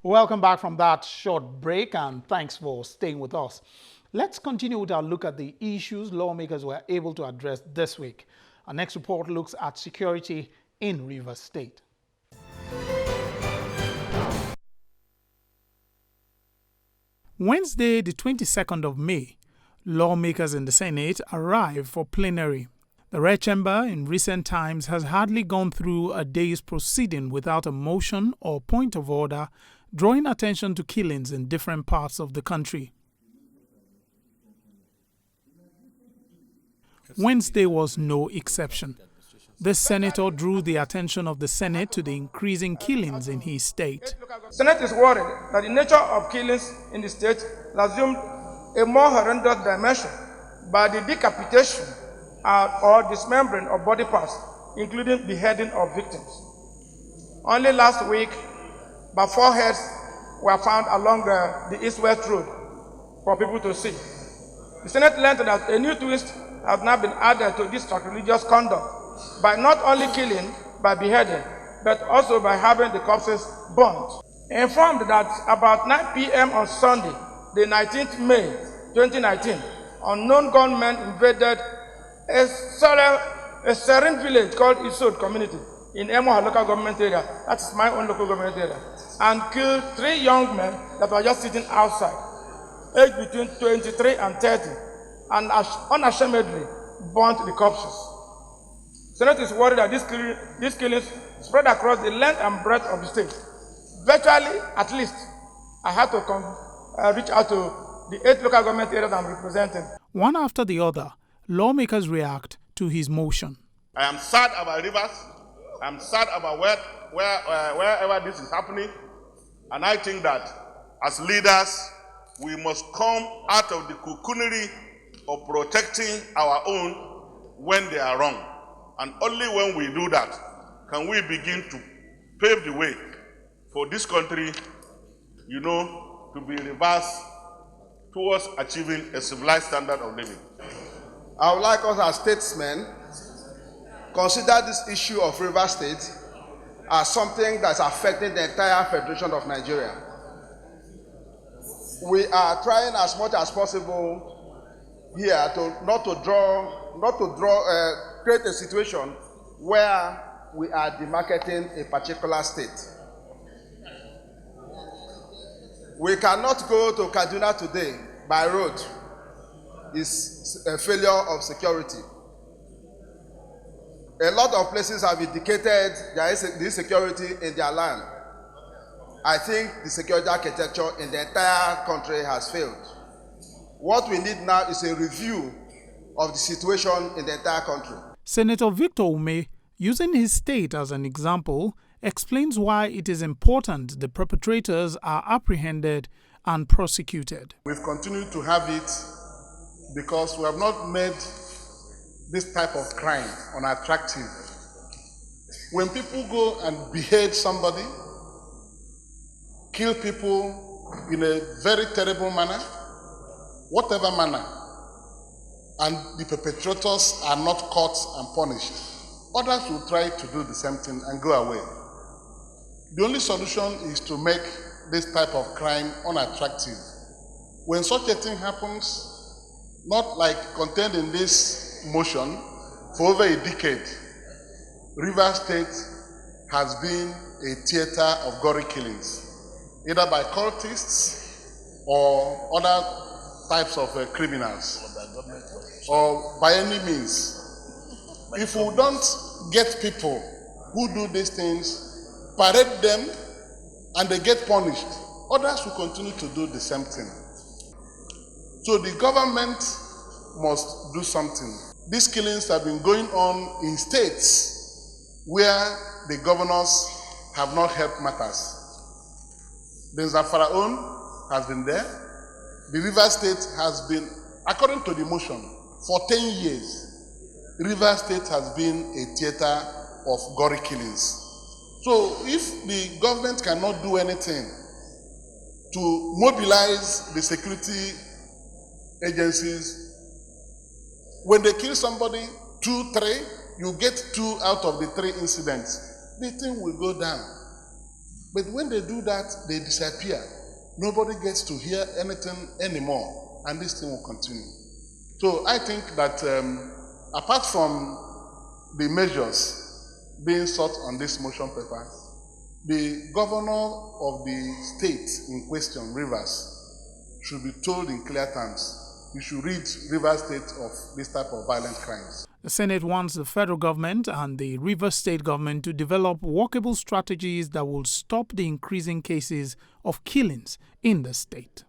Welcome back from that short break and thanks for staying with us. Let's continue with our look at the issues lawmakers were able to address this week. Our next report looks at security in Rivers State. Wednesday, the 22nd of May, lawmakers in the Senate arrived for plenary. The Red Chamber in recent times has hardly gone through a day's proceeding without a motion or point of order drawing attention to killings in different parts of the country. Wednesday was no exception. The senator drew the attention of the Senate to the increasing killings in his state. The Senate is worried that the nature of killings in the state has assumed a more horrendous dimension by the decapitation or dismembering of body parts, including beheading of victims. Only last week, about 4 heads were found along the east-west road for people to see. The Senate learned that a new twist has now been added to this sacrilegious conduct by not only killing by beheading, but also by having the corpses burnt. Informed that about 9 p.m. on Sunday, the 19th May 2019, unknown gunmen invaded a serene village called Isod community in Emoha local government area, that is my own local government area, and killed 3 young men that were just sitting outside, aged between 23 and 30, and unashamedly burnt the corpses. The Senate is worried that these killings spread across the length and breadth of the state. Virtually, at least, I had to reach out to the 8 local government areas I'm representing. One after the other, lawmakers react to his motion. I am sad about Rivers. I'm sad about wherever this is happening. And I think that as leaders, we must come out of the cocoonery of protecting our own when they are wrong. And only when we do that can we begin to pave the way for this country, to be reversed towards achieving a civilized standard of living. I would like us as statesmen consider this issue of Rivers State as something that's affecting the entire Federation of Nigeria. We are trying as much as possible here to create a situation where we are demarcating a particular state. We cannot go to Kaduna today by road. It's a failure of security. A lot of places have indicated there is insecurity in their land. I think the security architecture in the entire country has failed. What we need now is a review of the situation in the entire country. Senator Victor Ume, using his state as an example, explains why it is important the perpetrators are apprehended and prosecuted. We've continued to have it because we have not made this type of crime unattractive. When people go and behead somebody, kill people in a very terrible manner, whatever manner, and the perpetrators are not caught and punished, others will try to do the same thing and go away. The only solution is to make this type of crime unattractive. When such a thing happens, not like contained in this motion, for over a decade, Rivers State has been a theater of gory killings, either by cultists or other types of criminals, or by any means. If we don't get people who do these things, parade them, and they get punished, others will continue to do the same thing. So the government must do something. These killings have been going on in states where the governors have not helped matters. The Zamfara has been there. The Rivers State has been, according to the motion, for 10 years, Rivers State has been a theater of gory killings. So if the government cannot do anything to mobilize the security agencies, when they kill somebody, 2, 3, you get 2 out of the 3 incidents, the thing will go down. But when they do that, they disappear. Nobody gets to hear anything anymore, and this thing will continue. So I think that apart from the measures being sought on this motion paper, the governor of the state in question, Rivers, should be told in clear terms. He should rid Rivers State of this type of violent crimes. The Senate wants the federal government and the Rivers State government to develop workable strategies that will stop the increasing cases of killings in the state.